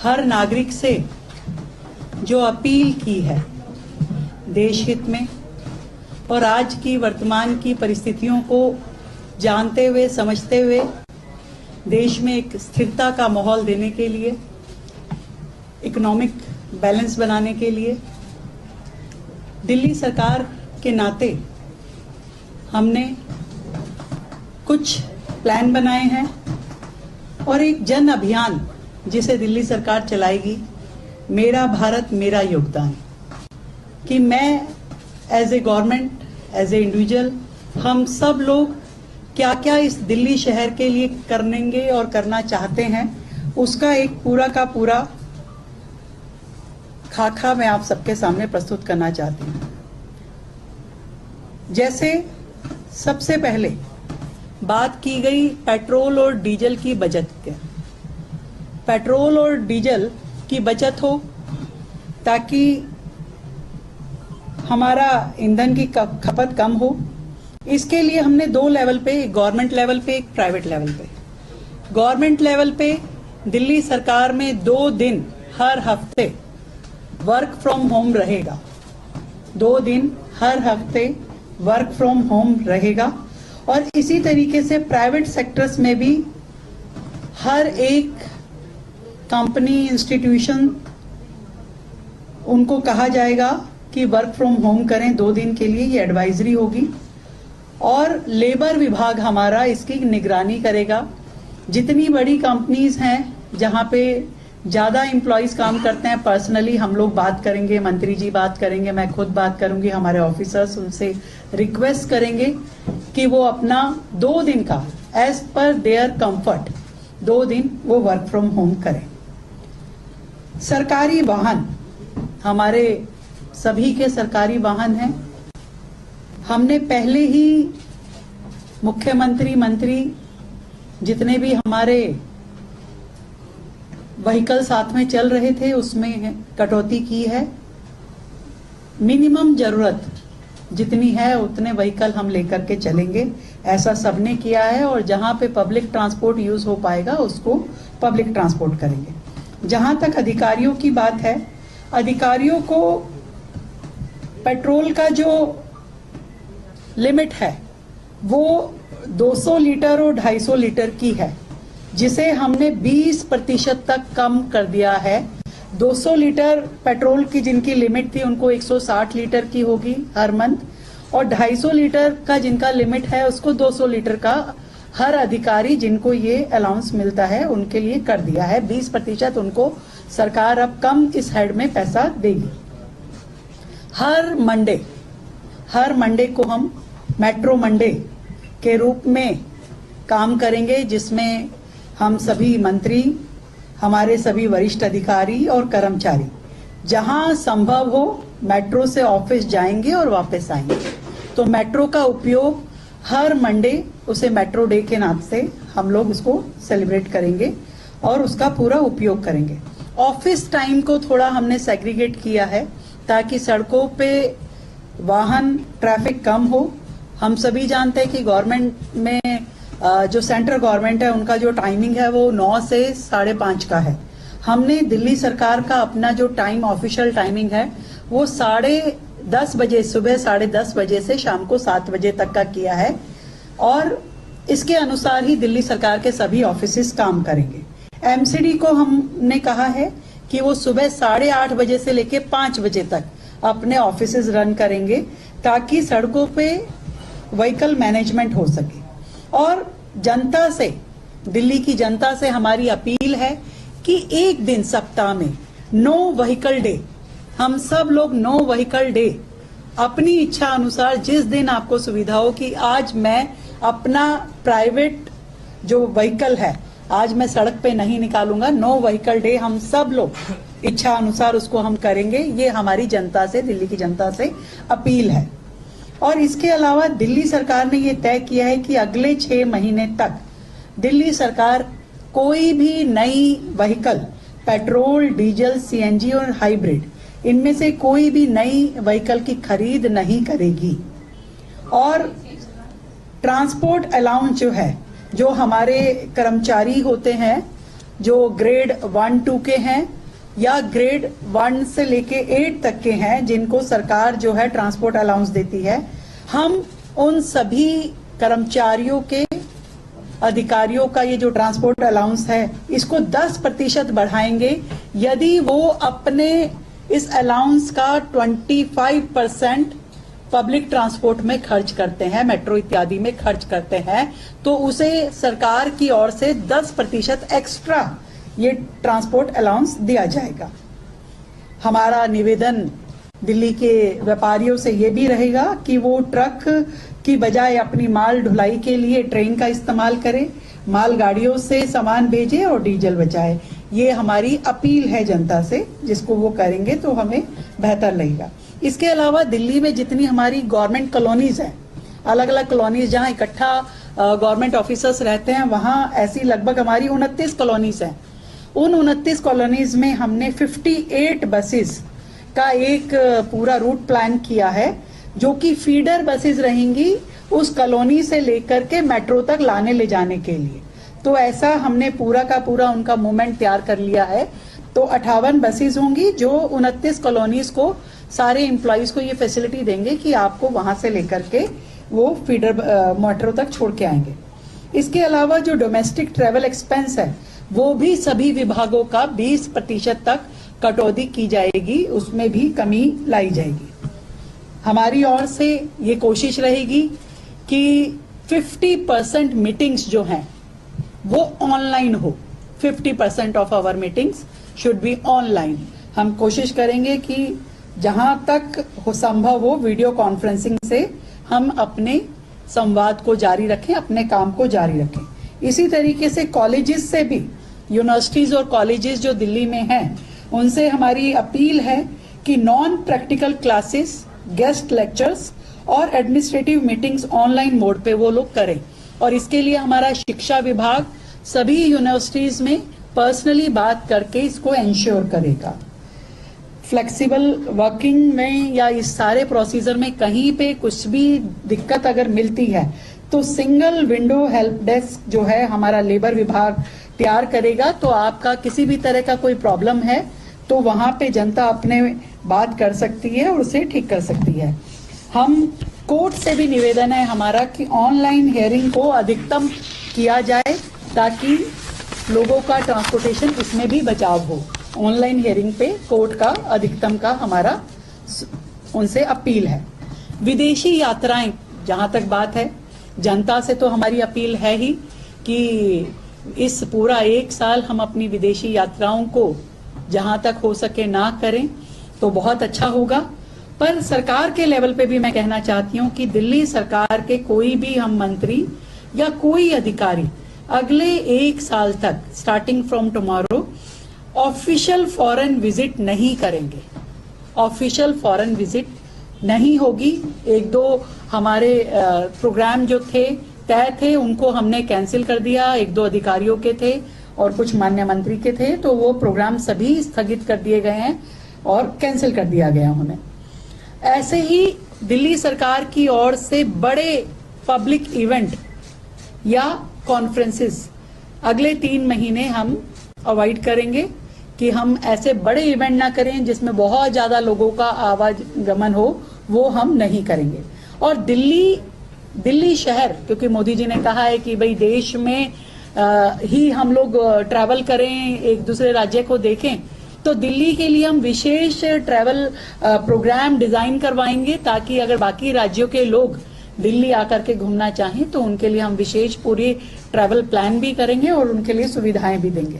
हर नागरिक से जो अपील की है देश हित में और आज की वर्तमान की परिस्थितियों को जानते हुए समझते हुए देश में एक स्थिरता का माहौल देने के लिए, इकोनॉमिक बैलेंस बनाने के लिए दिल्ली सरकार के नाते हमने कुछ प्लान बनाए हैं और एक जन अभियान जिसे दिल्ली सरकार चलाएगी, मेरा भारत मेरा योगदान, कि मैं as a government, as an individual, हम सब लोग क्या क्या इस दिल्ली शहर के लिए करेंगे और करना चाहते हैं, उसका एक पूरा का पूरा खाका मैं आप सबके सामने प्रस्तुत करना चाहती हूँ। जैसे सबसे पहले बात की गई पेट्रोल और डीजल की बचत के, पेट्रोल और डीजल की बचत हो ताकि हमारा ईंधन की खपत कम हो। इसके लिए हमने दो लेवल पे, एक गवर्नमेंट लेवल पे, एक प्राइवेट लेवल पे। गवर्नमेंट लेवल पे दिल्ली सरकार में 2 दिन हर हफ्ते वर्क फ्रॉम होम रहेगा, 2 दिन हर हफ्ते वर्क फ्रॉम होम रहेगा। और इसी तरीके से प्राइवेट सेक्टर्स में भी हर एक कंपनी, इंस्टीट्यूशन, उनको कहा जाएगा कि वर्क फ्रॉम होम करें 2 दिन के लिए, ये एडवाइजरी होगी। और लेबर विभाग हमारा इसकी निगरानी करेगा। जितनी बड़ी कंपनीज हैं जहां पे ज्यादा एम्प्लॉयज काम करते हैं, पर्सनली हम लोग बात करेंगे, मंत्री जी बात करेंगे, मैं खुद बात करूंगी, हमारे ऑफिसर्स, उनसे रिक्वेस्ट करेंगे कि वो अपना 2 दिन का एज पर देयर कंफर्ट 2 दिन वो वर्क फ्रॉम होम करें। सरकारी वाहन, हमारे सभी के सरकारी वाहन हैं। हमने पहले ही मुख्यमंत्री, मंत्री, जितने भी हमारे व्हीकल साथ में चल रहे थे उसमें कटौती की है। मिनिमम जरूरत जितनी है उतने व्हीकल हम लेकर के चलेंगे, ऐसा सबने किया है। और जहां पे पब्लिक ट्रांसपोर्ट यूज हो पाएगा उसको पब्लिक ट्रांसपोर्ट करेंगे। जहां तक अधिकारियों की बात है, अधिकारियों को पेट्रोल का जो लिमिट है वो 200 लीटर और 250 लीटर की है, जिसे हमने 20% तक कम कर दिया है। 200 लीटर पेट्रोल की जिनकी लिमिट थी उनको 160 लीटर की होगी हर मंथ, और 250 लीटर का जिनका लिमिट है उसको 200 लीटर का हर अधिकारी जिनको ये अलाउंस मिलता है उनके लिए कर दिया है। 20% उनको सरकार अब कम इस हेड में पैसा देगी। हर मंडे को हम मेट्रो मंडे के रूप में काम करेंगे, जिसमें हम सभी मंत्री, हमारे सभी वरिष्ठ अधिकारी और कर्मचारी जहां संभव हो मेट्रो से ऑफिस जाएंगे और वापस आएंगे। तो मेट्रो का उपयोग हर मंडे, उसे मेट्रो डे के नाम से हम लोग उसको सेलिब्रेट करेंगे और उसका पूरा उपयोग करेंगे। ऑफिस टाइम को थोड़ा हमने सेग्रीगेट किया है ताकि सड़कों पे वाहन ट्रैफिक कम हो। हम सभी जानते हैं कि गवर्नमेंट में जो सेंट्रल गवर्नमेंट है उनका जो टाइमिंग है वो 9 से 5:30 का है। हमने दिल्ली सरकार का अपना जो टाइम, ऑफिशियल टाइमिंग है वो 10:30 बजे, सुबह 10:30 बजे से शाम को 7 बजे तक का किया है। और इसके अनुसार ही दिल्ली सरकार के सभी ऑफिस काम करेंगे। एमसीडी को हमने कहा है कि वो सुबह 8:30 बजे से लेके 5 बजे तक अपने ऑफिसेज रन करेंगे ताकि सड़कों पे व्हीकल मैनेजमेंट हो सके। और जनता से, दिल्ली की जनता से हमारी अपील है कि एक दिन सप्ताह में नो व्हीकल डे, हम सब लोग नो व्हीकल डे अपनी इच्छा अनुसार जिस दिन आपको सुविधा हो कि आज मैं अपना प्राइवेट जो व्हीकल है आज मैं सड़क पे नहीं निकालूंगा, नो व्हीकल डे हम सब लोग इच्छा अनुसार उसको हम करेंगे। ये हमारी जनता से, दिल्ली की जनता से अपील है। और इसके अलावा दिल्ली सरकार ने ये तय किया है कि अगले 6 महीने तक दिल्ली सरकार कोई भी नई व्हीकल, पेट्रोल, डीजल, सीएनजी और हाइब्रिड, इनमें से कोई भी नई व्हीकल की खरीद नहीं करेगी। और ट्रांसपोर्ट अलाउंस जो है, जो हमारे कर्मचारी होते हैं जो ग्रेड 1, 2 के हैं, या ग्रेड 1 से लेके 8 तक के हैं जिनको सरकार जो है ट्रांसपोर्ट अलाउंस देती है, हम उन सभी कर्मचारियों के, अधिकारियों का ये जो ट्रांसपोर्ट अलाउंस है इसको 10% बढ़ाएंगे यदि वो अपने इस अलाउंस का 25% पब्लिक ट्रांसपोर्ट में खर्च करते हैं, मेट्रो इत्यादि में खर्च करते हैं, तो उसे सरकार की ओर से 10% एक्स्ट्रा ये ट्रांसपोर्ट अलाउंस दिया जाएगा। हमारा निवेदन दिल्ली के व्यापारियों से ये भी रहेगा कि वो ट्रक की बजाय अपनी माल ढुलाई के लिए ट्रेन का इस्तेमाल करें, माल गाड़ियों से सामान भेजे और डीजल बचाए। ये हमारी अपील है जनता से, जिसको वो करेंगे तो हमें बेहतर लगेगा। इसके अलावा दिल्ली में जितनी हमारी गवर्नमेंट कॉलोनीज हैं, अलग अलग कॉलोनीज जहां इकट्ठा गवर्नमेंट ऑफिसर्स रहते हैं, वहां ऐसी लगभग हमारी 29 कॉलोनीज हैं। उन 29 कॉलोनीज में हमने 58 बसेस का एक पूरा रूट प्लान किया है, जो कि फीडर बसेस रहेंगी उस कॉलोनी से लेकर के मेट्रो तक लाने ले जाने के लिए। तो ऐसा हमने पूरा का पूरा उनका मूवमेंट तैयार कर लिया है। तो 58 बसेस होंगी जो 29 कॉलोनीज को, सारे एम्प्लॉइज को ये फैसिलिटी देंगे कि आपको वहां से लेकर के वो फीडर मेट्रो तक छोड़ के आएंगे। इसके अलावा जो डोमेस्टिक ट्रेवल एक्सपेंस है वो भी सभी विभागों का 20% तक कटौती की जाएगी, उसमें भी कमी लाई जाएगी। हमारी ओर से ये कोशिश रहेगी कि 50% मीटिंग्स जो हैं वो ऑनलाइन हो। 50% of our meetings should be online. हम कोशिश करेंगे कि जहां तक हो संभव हो वीडियो कॉन्फ्रेंसिंग से हम अपने संवाद को जारी रखें, अपने काम को जारी रखें। इसी तरीके से कॉलेजेस से भी, यूनिवर्सिटीज और कॉलेजेस जो दिल्ली में हैं, उनसे हमारी अपील है कि non practical classes, guest lectures और एडमिनिस्ट्रेटिव मीटिंग्स ऑनलाइन मोड पे वो लोग करें। और इसके लिए हमारा शिक्षा विभाग सभी यूनिवर्सिटीज में पर्सनली बात करके इसको एंश्योर करेगा। फ्लेक्सिबल वर्किंग में या इस सारे प्रोसीजर में कहीं पे कुछ भी दिक्कत अगर मिलती है तो सिंगल विंडो हेल्प डेस्क जो है हमारा लेबर विभाग तैयार करेगा। तो आपका किसी भी तरह का कोई प्रॉब्लम है तो वहां पे जनता अपने बात कर सकती है और उसे ठीक कर सकती है। हम कोर्ट से भी निवेदन है हमारा कि ऑनलाइन हियरिंग को अधिकतम किया जाए ताकि लोगों का ट्रांसपोर्टेशन इसमें भी बचाव हो। ऑनलाइन हियरिंग पे कोर्ट का अधिकतम का हमारा उनसे अपील है। विदेशी यात्राएं, जहां तक बात है, जनता से तो हमारी अपील है ही कि इस पूरा 1 साल हम अपनी विदेशी यात्राओं को जहां तक हो सके ना करें तो बहुत अच्छा होगा। पर सरकार के लेवल पे भी मैं कहना चाहती हूं कि दिल्ली सरकार के कोई भी हम मंत्री या कोई अधिकारी अगले 1 साल तक, starting from tomorrow, official foreign visit नहीं करेंगे। ऑफिशियल फॉरेन विजिट नहीं होगी। 1-2 हमारे प्रोग्राम जो थे तय थे उनको हमने कैंसिल कर दिया। 1-2 अधिकारियों के थे और कुछ माननीय मंत्री के थे, तो वो प्रोग्राम सभी स्थगित कर दिए गए हैं और कैंसिल कर दिया गया उन्हें। ऐसे ही दिल्ली सरकार की ओर से बड़े पब्लिक इवेंट या कॉन्फ्रेंसेस अगले 3 महीने हम अवॉइड करेंगे कि हम ऐसे बड़े इवेंट ना करें जिसमें बहुत ज्यादा लोगों का आवागमन हो, वो हम नहीं करेंगे। और दिल्ली शहर, क्योंकि मोदी जी ने कहा है कि भाई देश में ही हम लोग ट्रैवल करें, एक दूसरे राज्य को देखें, तो दिल्ली के लिए हम विशेष ट्रैवल प्रोग्राम डिजाइन करवाएंगे ताकि अगर बाकी राज्यों के लोग दिल्ली आकर के घूमना चाहें तो उनके लिए हम विशेष पूरी ट्रैवल प्लान भी करेंगे और उनके लिए सुविधाएं भी देंगे।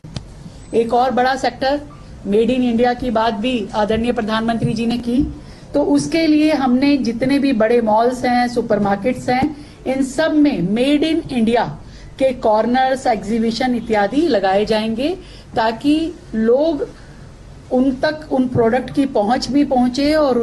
एक और बड़ा सेक्टर, मेड इन इंडिया की बात भी आदरणीय प्रधानमंत्री जी ने की, तो उसके लिए हमने जितने भी बड़े मॉल्स हैं, सुपरमार्केट्स हैं, इन सब में मेड इन इंडिया के कॉर्नर्स, एग्जीबिशन इत्यादि लगाए जाएंगे ताकि लोग उन तक उन प्रोडक्ट की पहुंच भी पहुंचे और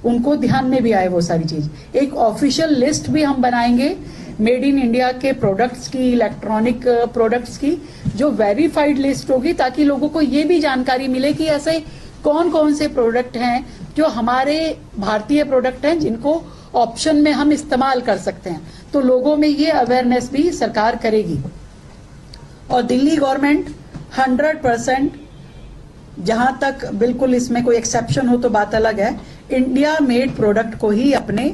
उनको ध्यान में भी आए वो सारी चीज। एक ऑफिशियल लिस्ट भी हम बनाएंगे मेड इन इंडिया के प्रोडक्ट्स की, इलेक्ट्रॉनिक प्रोडक्ट्स की, जो वेरीफाइड लिस्ट होगी ताकि लोगों को ये भी जानकारी मिले कि ऐसे कौन कौन से प्रोडक्ट हैं जो हमारे भारतीय प्रोडक्ट हैं जिनको ऑप्शन में हम इस्तेमाल कर सकते हैं। तो लोगों में ये अवेयरनेस भी सरकार करेगी। और दिल्ली गवर्नमेंट 100% जहां तक बिल्कुल इसमें कोई एक्सेप्शन हो तो बात अलग है, इंडिया मेड प्रोडक्ट को ही अपने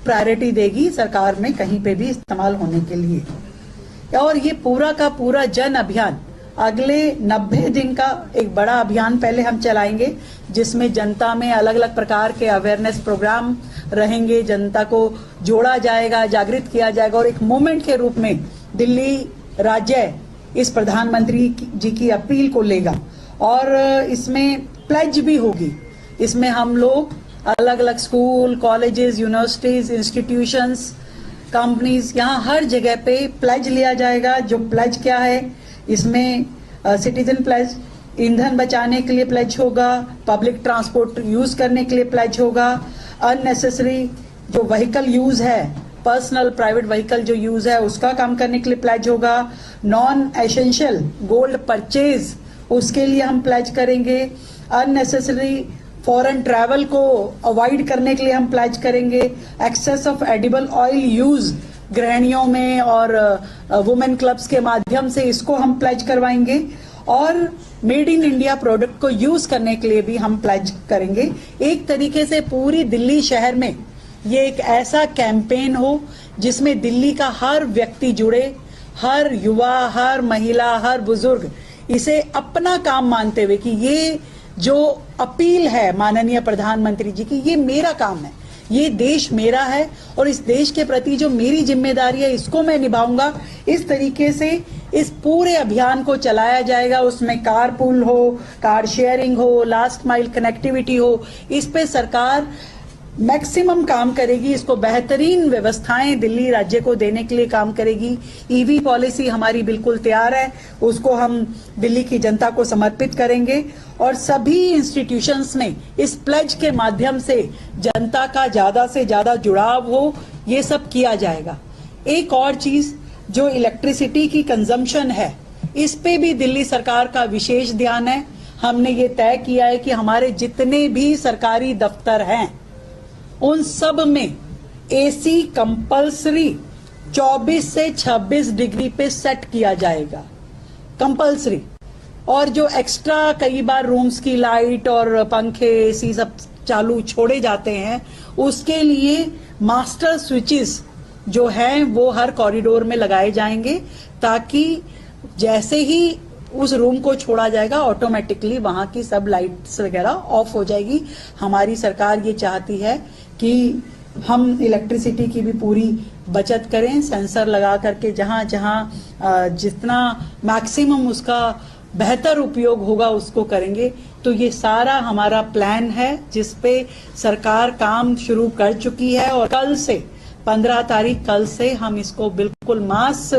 प्रायोरिटी देगी सरकार में कहीं पे भी इस्तेमाल होने के लिए। और ये पूरा का पूरा जन अभियान अगले 90 दिन का एक बड़ा अभियान पहले हम चलाएंगे, जिसमें जनता में अलग अलग प्रकार के अवेयरनेस प्रोग्राम रहेंगे, जनता को जोड़ा जाएगा, जागृत किया जाएगा और एक मूवमेंट के रूप में दिल्ली राज्य इस प्रधानमंत्री जी की अपील को लेगा। और इसमें प्लेज भी होगी, इसमें हम लोग अलग अलग school, colleges, universities, institutions, companies, यहाँ हर जगह पे प्लेज लिया जाएगा। जो प्लेज क्या है, इसमें सिटीजन प्लेज, ईंधन बचाने के लिए प्लेज होगा, पब्लिक ट्रांसपोर्ट यूज करने के लिए प्लेज होगा, अननेसेसरी जो व्हीकल यूज है, पर्सनल प्राइवेट व्हीकल जो यूज है उसका काम करने के लिए प्लेज होगा, नॉन एसेंशियल गोल्ड परचेज उसके लिए हम प्लेज करेंगे, अननेसेसरी फॉरेन ट्रैवल को अवॉइड करने के लिए हम प्लेज करेंगे, excess of edible oil use गृहिणियों में और वुमेन क्लब्स के माध्यम से इसको हम प्लेज करवाएंगे, और मेड इन इंडिया प्रोडक्ट को यूज करने के लिए भी हम प्लेज करेंगे। एक तरीके से पूरी दिल्ली शहर में ये एक ऐसा कैंपेन हो जिसमें दिल्ली का हर व्यक्ति जुड़े, हर युवा, हर महिला, हर बुजुर्ग इसे अपना काम मानते हुए कि ये जो अपील है माननीय प्रधानमंत्री जी की, ये मेरा काम है, ये देश मेरा है और इस देश के प्रति जो मेरी जिम्मेदारी है इसको मैं निभाऊंगा। इस तरीके से इस पूरे अभियान को चलाया जाएगा। उसमें कार पूल हो, कार शेयरिंग हो, लास्ट माइल कनेक्टिविटी हो, इस पे सरकार मैक्सिमम काम करेगी। इसको बेहतरीन व्यवस्थाएं दिल्ली राज्य को देने के लिए काम करेगी। ईवी पॉलिसी हमारी बिल्कुल तैयार है, उसको हम दिल्ली की जनता को समर्पित करेंगे और सभी इंस्टीट्यूशंस में इस प्लेज के माध्यम से जनता का ज्यादा से ज्यादा जुड़ाव हो, ये सब किया जाएगा। एक और चीज जो इलेक्ट्रिसिटी की कंजम्पशन है, इस पे भी दिल्ली सरकार का विशेष ध्यान है। हमने ये तय किया है कि हमारे जितने भी सरकारी दफ्तर हैं उन सब में एसी कंपल्सरी 24 से 26 डिग्री पे सेट किया जाएगा, कंपल्सरी। और जो एक्स्ट्रा कई बार रूम्स की लाइट और पंखे एसी सब चालू छोड़े जाते हैं, उसके लिए मास्टर स्विचेस जो हैं वो हर कॉरिडोर में लगाए जाएंगे, ताकि जैसे ही उस रूम को छोड़ा जाएगा ऑटोमेटिकली वहां की सब लाइट्स वगैरह ऑफ हो जाएगी। हमारी सरकार ये चाहती है कि हम इलेक्ट्रिसिटी की भी पूरी बचत करें, सेंसर लगा करके जहां जहां जितना मैक्सिमम उसका बेहतर उपयोग होगा उसको करेंगे। तो ये सारा हमारा प्लान है जिस पे सरकार काम शुरू कर चुकी है और कल से 15 तारीख कल से हम इसको बिल्कुल मास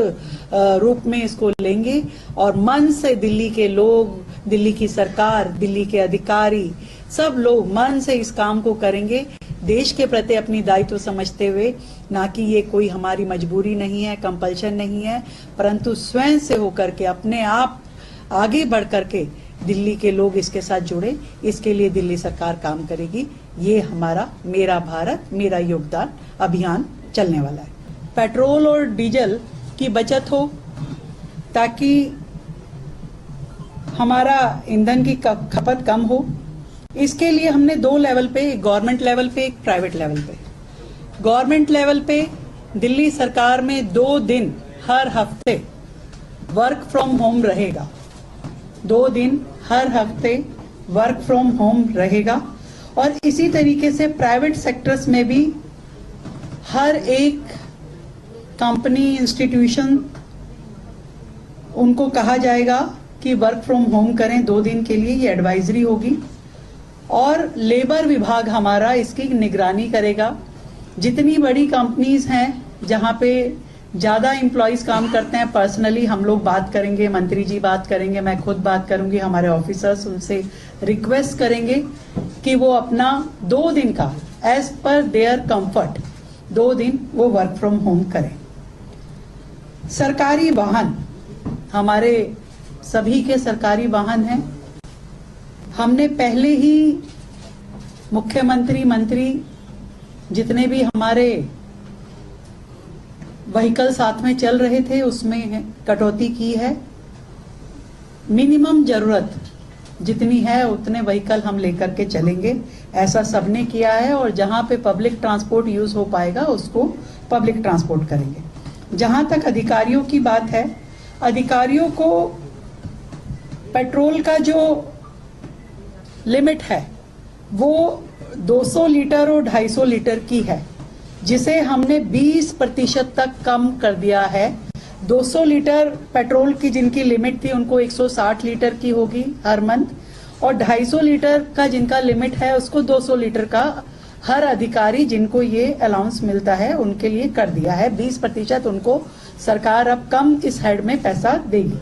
रूप में इसको लेंगे और मन से दिल्ली के लोग, दिल्ली की सरकार, दिल्ली के अधिकारी सब लोग मन से इस काम को करेंगे, देश के प्रति अपनी दायित्व समझते हुए। ना कि ये कोई हमारी मजबूरी नहीं है, कंपल्शन नहीं है, परंतु स्वयं से होकर के अपने आप आगे बढ़ करके दिल्ली के लोग इसके साथ जुड़े, इसके लिए दिल्ली सरकार काम करेगी। ये हमारा मेरा भारत मेरा योगदान अभियान चलने वाला है। पेट्रोल और डीजल की बचत हो ताकि हमारा ईंधन की खपत कम हो, इसके लिए हमने 2 लेवल पे, एक गवर्नमेंट लेवल पे, एक प्राइवेट लेवल पे। गवर्नमेंट लेवल पे दिल्ली सरकार में 2 दिन हर हफ्ते वर्क फ्रॉम होम रहेगा, 2 दिन हर हफ्ते वर्क फ्रॉम होम रहेगा। और इसी तरीके से प्राइवेट सेक्टर्स में भी हर एक कंपनी, इंस्टीट्यूशन, उनको कहा जाएगा कि वर्क फ्रॉम होम करें 2 दिन के लिए, ये एडवाइजरी होगी। और लेबर विभाग हमारा इसकी निगरानी करेगा। जितनी बड़ी कंपनीज हैं जहां पे ज्यादा एम्प्लॉयज काम करते हैं, पर्सनली हम लोग बात करेंगे, मंत्री जी बात करेंगे, मैं खुद बात करूंगी, हमारे ऑफिसर्स उनसे रिक्वेस्ट करेंगे कि वो अपना 2 दिन का एज पर देयर कंफर्ट 2 दिन वो वर्क फ्रॉम होम करें। सरकारी वाहन, हमारे सभी के सरकारी वाहन हैं। हमने पहले ही मुख्यमंत्री, मंत्री जितने भी हमारे व्हीकल साथ में चल रहे थे उसमें कटौती की है। मिनिमम जरूरत जितनी है उतने व्हीकल हम लेकर के चलेंगे, ऐसा सबने किया है। और जहां पे पब्लिक ट्रांसपोर्ट यूज हो पाएगा उसको पब्लिक ट्रांसपोर्ट करेंगे। जहां तक अधिकारियों की बात है, अधिकारियों को पेट्रोल का जो लिमिट है वो 200 लीटर और 250 लीटर की है, जिसे हमने 20% तक कम कर दिया है। 200 लीटर पेट्रोल की जिनकी लिमिट थी उनको 160 लीटर की होगी हर मंथ, और 250 लीटर का जिनका लिमिट है उसको 200 लीटर का हर अधिकारी जिनको ये अलाउंस मिलता है उनके लिए कर दिया है। 20% उनको सरकार अब कम इस हेड में पैसा देगी।